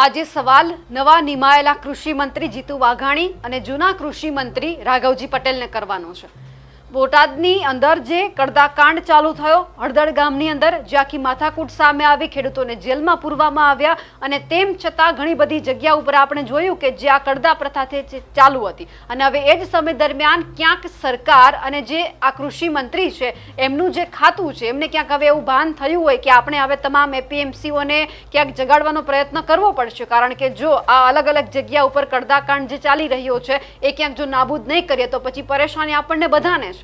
આજે સવાલ નવા નિમાયેલા કૃષિ મંત્રી જીતુ વાઘાણી અને જૂના કૃષિ મંત્રી રાઘવજી પટેલને કરવાનો છે। બોટાદની અંદર જે કડદાકાંડ ચાલુ થયો, હળદળ ગામની અંદર જે આખી માથાકૂટ સામે આવી, ખેડૂતોને જેલમાં પૂરવામાં આવ્યા અને તેમ છતાં ઘણી બધી જગ્યા ઉપર આપણે જોયું કે જે આ કડદા પ્રથા ચાલુ હતી અને હવે એ જ સમય દરમિયાન ક્યાંક સરકાર અને જે આ કૃષિ મંત્રી છે એમનું જે ખાતું છે એમને ક્યાંક હવે એવું ભાન થયું હોય કે આપણે હવે તમામ એપીએમસીઓને ક્યાંક જગાડવાનો પ્રયત્ન કરવો પડશે, કારણ કે જો આ અલગ અલગ જગ્યા ઉપર કડદાકાંડ જે ચાલી રહ્યો છે એ ક્યાંક જો નાબૂદ નહીં કરીએ તો પછી પરેશાની આપણને બધાને છે।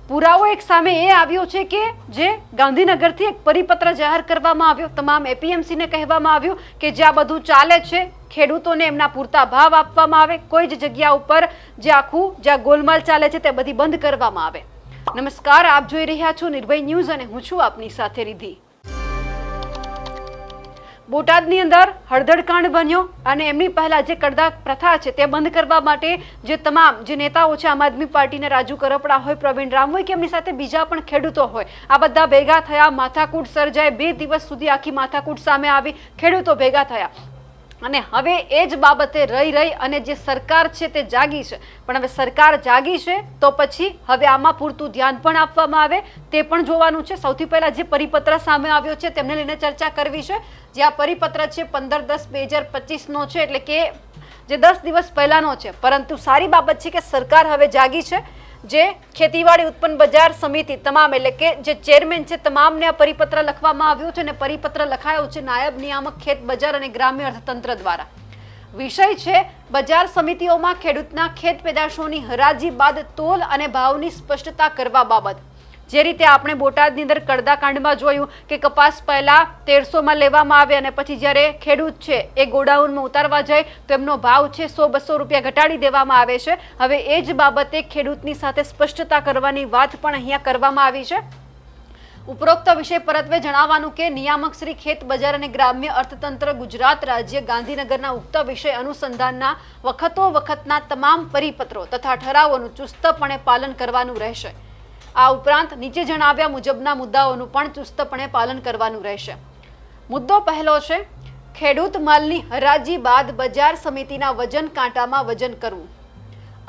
પુરાવો એક સામે એ આવ્યો છે કે જે ગાંધીનગરથી એક પરિપત્ર જાહેર કરવામાં આવ્યો, તમામ એપીએમસીને કહેવામાં આવ્યું કે જે આ બધું ચાલે છે ખેડૂતોને એમના પૂરતા ભાવ આપવામાં આવે, કોઈ જ જગ્યા ઉપર જે આખું જ્યાં ગોલમાલ ચાલે છે તે બધી બંધ કરવામાં આવે। નમસ્કાર, આપ જોઈ રહ્યા છો નિર્ભય ન્યૂઝ અને હું છું આપની સાથે રિધિ। બોટાદની અંદર હળદળકાંડ બન્યો અને એમની પહેલા જે કડદા પ્રથા છે તે બંધ કરવા માટે જે તમામ જે નેતાઓ છે, આમ આદમી પાર્ટીના રાજુ કરપડા હોય, પ્રવીણ રામ હોય કે એમની સાથે બીજા પણ ખેડૂતો હોય, આ બધા ભેગા થયા, માથાકૂટ સર્જાય, 2 દિવસ સુધી આખી માથાકૂટ સામે આવી, ખેડૂતો ભેગા થયા અને હવે એ જ બાબતે રહી અને જે સરકાર છે તે જાગી છે, પણ હવે સરકાર જાગી છે તો પછી હવે આમાં પૂરતું ધ્યાન પણ આપવામાં આવે તે પણ જોવાનું છે। સૌથી પહેલા જે પરિપત્ર સામે આવ્યો છે તેમને લઈને ચર્ચા કરવી છે। જે આ પરિપત્ર છે 15/10/2025 છે, એટલે કે જે 10 દિવસ પહેલાનો છે, પરંતુ સારી બાબત છે કે સરકાર હવે જાગી છે। જે ખેતીવાડી ઉત્પન્ન બજાર સમિતિ તમામ એટલે કે જે ચેરમેન છે તમામને આ પરિપત્ર લખવામાં આવ્યો છે અને પરિપત્ર લખાયો છે નાયબ નિયામક ખેત બજાર અને ગ્રામ્ય અર્થતંત્ર દ્વારા। વિષય છે બજાર સમિતિઓમાં ખેડૂતના ખેત પેદાશોની હરાજી બાદ તોલ અને ભાવની સ્પષ્ટતા કરવા બાબત। જે રીતે આપણે બોટાદની અંદર કડદાકાંડમાં જોયું કે કપાસ પહેલા 1300માં લેવામાં આવે અને પછી જ્યારે ખેડૂત છે એ ગોડાઉનમાં ઉતારવા જાય તો એમનો ભાવ છે 100-200 રૂપિયા ઘટાડી દેવામાં આવે છે। હવે એ જ બાબતે ખેડૂતની સાથે સ્પષ્ટતા કરવાની વાત પણ અહીંયા કરવામાં આવી છે। ઉપરોક્ત વિષય પરત્વે જણાવવાનું કે નિયામક શ્રી ખેત બજાર અને ગ્રામ્ય અર્થતંત્ર ગુજરાત રાજ્ય ગાંધીનગરના ઉક્ત વિષય અનુસંધાનના વખતના તમામ પરિપત્રો તથા ઠરાવોનું ચુસ્તપણે પાલન કરવાનું રહેશે। આ ઉપરાંત નીચે જણાવ્યા મુજબના મુદ્દાઓનું પણ ચુસ્તપણે પાલન કરવાનું રહેશે। મુદ્દો પહેલો છે ખેડૂત માલની હરાજી બાદ બજાર સમિતિના વજન કાંટામાં વજન કરવું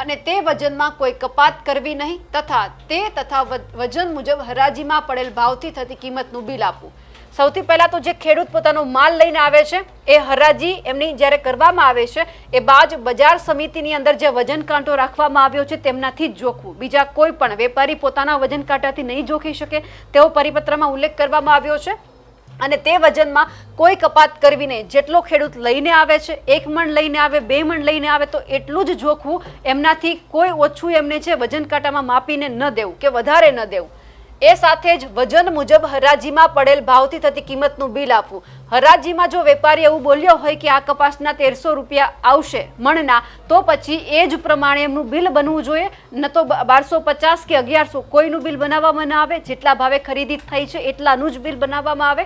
અને તે વજનમાં કોઈ કપાત કરવી નહીં તથા વજન મુજબ હરાજીમાં પડેલ ભાવથી થતી કિંમતનું બિલ આપવું। સૌથી પહેલા તો જે ખેડૂત પોતાનો માલ લઈને આવે છે એ હરાજી એમની જ્યારે કરવામાં આવે છે એ બાદ બજાર સમિતિની અંદર જે વજન કાંટો રાખવામાં આવ્યો છે તેમનાથી જ જોખવું, બીજા કોઈ પણ વેપારી પોતાના વજન કાંટાથી નહીં જોખી શકે તેવો પરિપત્રમાં ઉલ્લેખ કરવામાં આવ્યો છે અને તે વજનમાં કોઈ કપાત કરવી નહીં। જેટલો ખેડૂત લઈને આવે છે, 1 મણ લઈને આવે, 2 મણ લઈને આવે તો એટલું જ જોખવું, એમનાથી કોઈ ઓછું એમને છે વજન કાંટામાં માપીને ન દેવું કે વધારે ન દેવું। એ સાથે જ વજન મુજબ હરાજીમાં પડેલ ભાવથી થતી કિંમતનું બિલ આપવું। હરાજીમાં જો વેપારી એવું બોલ્યો હોય કે આ કપાસના 1300 રૂપિયા આવશે મણના તો પછી એ જ પ્રમાણે એમનું બિલ બનવું જોઈએ, ન તો 1250 કે 1100 કોઈનું બિલ બનાવવામાં ન આવે, જેટલા ભાવે ખરીદી થઈ છે એટલાનું જ બિલ બનાવવામાં આવે।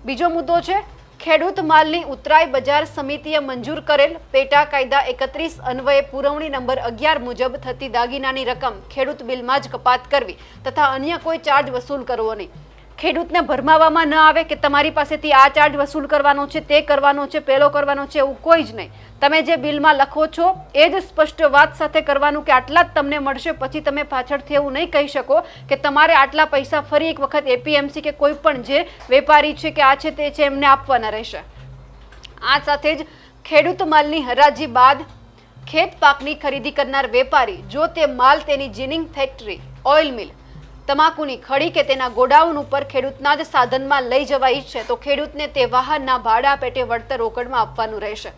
બીજો મુદ્દો છે ખેડૂત માલની ઉતરાઈ બજાર સમિતિએ મંજૂર કરેલ પેટા કાયદા 31 અન્વયે પુરવણી નંબર 11 મુજબ થતી દાગીનાની રકમ ખેડૂત બિલમાં જ કપાત કરવી તથા અન્ય કોઈ ચાર્જ વસૂલ કરવો નહીં। ખેડૂતને ભરમાવવામાં ન આવે કે તમારી પાસેથી આ ચાર્જ વસૂલ કરવાનો છે, તે કરવાનો છે, પેલો કરવાનો છે, એવું કોઈ જ નહીં। તમે જે બિલમાં લખો છો એ જ સ્પષ્ટ વાત સાથે કરવાનું કે આટલા જ તમને મળશે, પછી તમે પાછળથી એવું નહીં કહી શકો કે તમારે આટલા પૈસા ફરી એક વખત એપીએમસી કે કોઈ પણ જે વેપારી છે કે આ છે તે છે એમને આપવાના રહેશે। આ સાથે જ ખેડૂત માલની હરાજી બાદ ખેત પાકની ખરીદી કરનાર વેપારી જો તે માલ તેની જીનિંગ ફેક્ટરી, ઓઇલ મિલ, તમાકુની ખડી કે તેના ગોડાઉન ઉપર ખેડૂતના જ સાધનમાં લઈ જવા ઈચ્છે તો ખેડૂતને તે વાહનના ભાડા પેટે વળતર રોકડમાં આપવાનું રહેશે।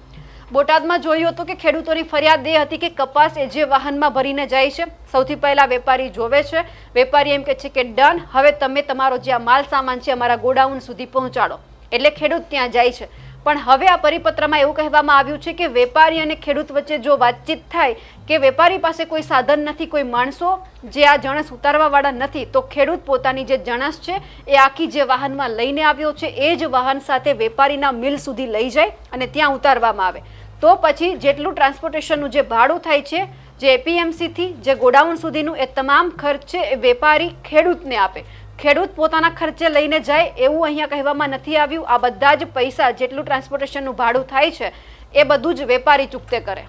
બોટાદમાં જોયું હતું કે ખેડૂતોની ફરિયાદ એ હતી કે કપાસ એ જે વાહનમાં ભરીને જાય છે, સૌથી પહેલા વેપારી જોવે છે, વેપારી એમ કહે છે કે ડન, હવે તમે તમારો જે આ માલ સામાન છે અમારા ગોડાઉન સુધી પહોંચાડો, એટલે ખેડૂત ત્યાં જાય છે। પણ હવે આ પરિપત્રમાં એવું કહેવામાં આવ્યું છે કે વેપારી અને ખેડૂત વચ્ચે જો વાતચીત થાય કે વેપારી પાસે કોઈ સાધન નથી, કોઈ માણસો જે આ જણસ ઉતારવાવાળા નથી, તો ખેડૂત પોતાની જે જણસ છે એ આખી જે વાહનમાં લઈને આવ્યો છે એ જ વાહન સાથે વેપારીના મિલ સુધી લઈ જાય અને ત્યાં ઉતારવામાં આવે। તો પછી જેટલું ટ્રાન્સપોર્ટેશનનું જે ભાડું થાય છે જે એપીએમસીથી જે ગોડાઉન સુધીનું એ તમામ ખર્ચ છે એ વેપારી ખેડૂતને આપે। ખેડૂત પોતાના ખર્ચે લઈને જાય એવું અહીંયા કહેવામાં નથી આવ્યું. આ બધા જ પૈસા જેટલું ટ્રાન્સપોર્ટેશનનું ભાડું થાય છે એ બધું જ વેપારી ચૂકતે કરે.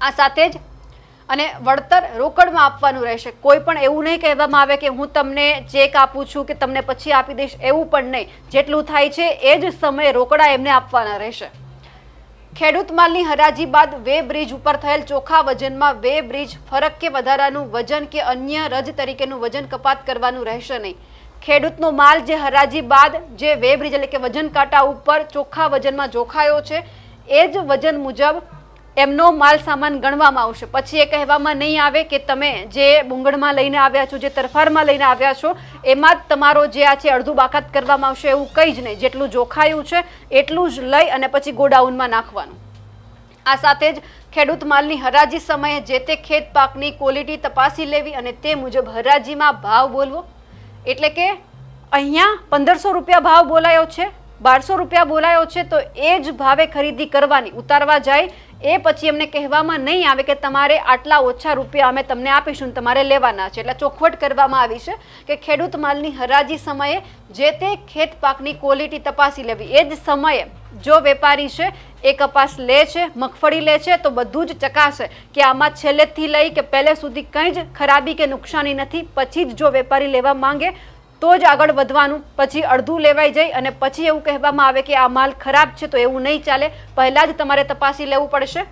આ સાથે જ અને વળતર રોકડમાં આપવાનું રહેશે. કોઈ પણ એવું નહીં કહેવામાં આવે કે હું તમને ચેક આપું છું કે તમને પછી આપી દઈશ, એવું પણ નહીં. જેટલું થાય છે એ જ સમયે રોકડા એમને આપવાના રહેશે. ખેડૂત માલની હરાજી બાદ વે બ્રિજ ઉપર થયેલ ચોખ્ખા વજનમાં વે બ્રિજ ફરક કે વધારાનું વજન કે અન્ય રજ તરીકેનું વજન કપાત કરવાનું રહેશે નહીં. ખેડૂતનો માલ જે હરાજી બાદ જે વે બ્રિજ એટલે કે વજન કાંટા ઉપર ચોખ્ખા વજનમાં જોખાયો છે એ જ વજન મુજબ એમનો માલ સામાન ગણવામાં આવશે. પછી એ કહેવામાં નહીં આવે કે તમે જે બુંગળમાં લઈને આવ્યા છો, જે તરફારમાં લઈને આવ્યા છો એમાં જ તમારો જે આ છે અડધું બાકાત કરવામાં આવશે, એવું કંઈ જ નહીં. જેટલું જોખાયું છે એટલું જ લઈ અને પછી ગોડાઉનમાં નાખવાનું. આ સાથે જ ખેડૂત માલની હરાજી સમયે જે તે ખેત પાકની ક્વોલિટી તપાસી લેવી અને તે મુજબ હરાજીમાં ભાવ બોલવો. એટલે કે અહીંયા 1500 રૂપિયા ભાવ બોલાયો છે, 1200 રૂપિયા બોલાયો છે, તો એ જ ભાવે ખરીદી કરવાની. ઉતારવા જાય એ પછી એમને કહેવામાં નહીં આવે કે તમારે આટલા ઓછા રૂપિયા અમે તમને આપીશું, તમારે લેવાના છે. એટલે ચોખવટ કરવામાં આવી છે કે ખેડૂત માલની હરાજી સમયે જે તે ખેત પાકની ક્વોલિટી તપાસી લેવી. એ જ સમયે જો વેપારી છે એ કપાસ લે છે, મગફળી લે છે, તો બધું જ ચકાસે કે આમાં છેલ્લેથી લઈ કે પહેલે સુધી કંઈ જ ખરાબી કે નુકસાની નથી. પછી જ જો વેપારી લેવા માંગે તો જ આગળ વધવાનું. પછી અડધું લેવાઈ જાય અને પછી એવું કહેવામાં આવે કે આ માલ ખરાબ છે, તો એવું નહીં ચાલે. પહેલાં જ તમારે તપાસી લેવું પડશે.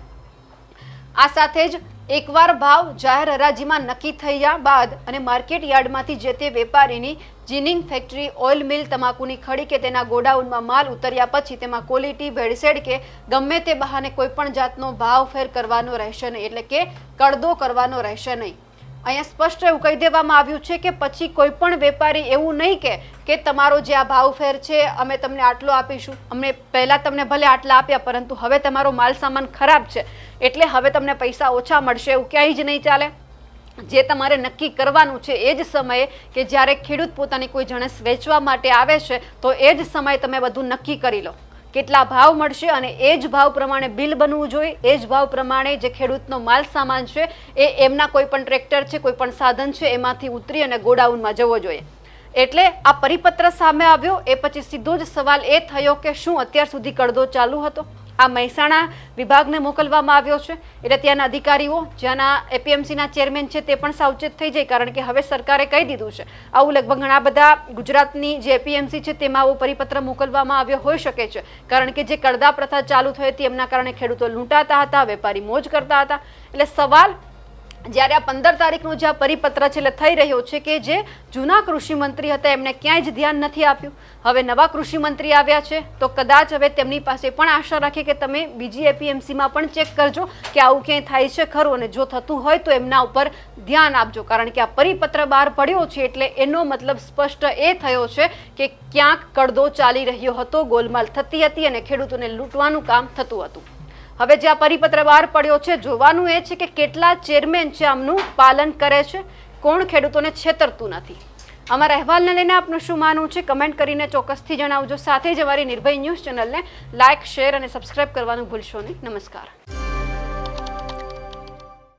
આ સાથે જ એકવાર ભાવ જાહેર હરાજીમાં નક્કી થયા બાદ અને માર્કેટ યાર્ડમાંથી જે તે વેપારીની જીનિંગ ફેક્ટરી, ઓઇલ મિલ, તમાકુની ખડી કે તેના ગોડાઉનમાં માલ ઉતર્યા પછી તેમાં ક્વોલિટી, ભેળસેળ કે ગમે તે બહાને કોઈ પણ જાતનો ભાવ ફેર કરવાનો રહેશે નહીં. એટલે કે કડદો કરવાનો રહેશે નહીં. અહીંયા સ્પષ્ટ એવું કહી દેવામાં આવ્યું છે કે પછી કોઈ પણ વેપારી એવું નહીં કે તમારો જે આ ભાવ ફેર છે અમે તમને આટલો આપીશું, અમે પહેલાં તમને ભલે આટલા આપ્યા પરંતુ હવે તમારો માલ સામાન ખરાબ છે એટલે હવે તમને પૈસા ઓછા મળશે, એવું ક્યાંય જ નહીં ચાલે. જે તમારે નક્કી કરવાનું છે એ જ સમયે કે જ્યારે ખેડૂત પોતાની કોઈ જણસ વેચવા માટે આવે છે તો એ જ સમયે તમે બધું નક્કી કરી લો કેટલા ભાવ મળશે અને એ જ ભાવ પ્રમાણે બિલ બનવું જોઈએ. એ જ ભાવ પ્રમાણે જે ખેડૂતનો માલ સામાન છે એ એમના કોઈ પણ ટ્રેક્ટર છે, કોઈ પણ સાધન છે એમાંથી ઉતરી અને ગોડાઉનમાં જવો જોઈએ. એટલે આ પરિપત્ર સામે આવ્યો એ પછી સીધો જ સવાલ એ થયો કે શું અત્યાર સુધી કડદો ચાલુ હતો? આ મહેસાણા વિભાગને મોકલવામાં આવ્યો છે. એટલે ત્યાંના અધિકારીઓ, જ્યાંના એપીએમસીના ચેરમેન છે તે પણ સાવચેત થઈ જાય, કારણ કે હવે સરકારે કહી દીધું છે. આવું લગભગ ઘણા બધા ગુજરાતની જે એપીએમસી છે તેમાં આવો પરિપત્ર મોકલવામાં આવ્યો હોઈ શકે છે, કારણ કે જે કડદા પ્રથા ચાલુ થઈ હતી એમના કારણે ખેડૂતો લૂંટાતા હતા, વેપારી મોજ કરતા હતા. એટલે સવાલ જ્યારે આ 15 તારીખનું જે આ પરિપત્ર છે એટલે થઈ રહ્યો છે કે જે જૂના કૃષિ મંત્રી હતા એમને ક્યાંય જ ધ્યાન નથી આપ્યું. હવે નવા કૃષિ મંત્રી આવ્યા છે તો કદાચ હવે તેમની પાસે પણ આશા રાખીએ કે તમે બીજી એપીએમસીમાં પણ ચેક કરજો કે આવું ક્યાંય થાય છે ખરું, અને જો થતું હોય તો એમના ઉપર ધ્યાન આપજો. કારણ કે આ પરિપત્ર બહાર પડ્યો છે એટલે એનો મતલબ સ્પષ્ટ એ થયો છે કે ક્યાંક કડદો ચાલી રહ્યો હતો, ગોલમાલ થતી હતી અને ખેડૂતોને લૂંટવાનું કામ થતું હતું. હવે જે આ પરિપત્ર બહાર પડ્યો છે જોવાનું એ છે કે કેટલા ચેરમેન છે આમનું પાલન કરે છે, કોણ ખેડૂતોને છેતરતું નથી. અમારા અહેવાલને લઈને આપનું શું માનવું છે કમેન્ટ કરીને ચોક્કસથી જણાવજો. સાથે જ અમારી નિર્ભય ન્યૂઝ ચેનલને લાઇક, શેર અને સબસ્ક્રાઇબ કરવાનું ભૂલશો નહીં. નમસ્કાર.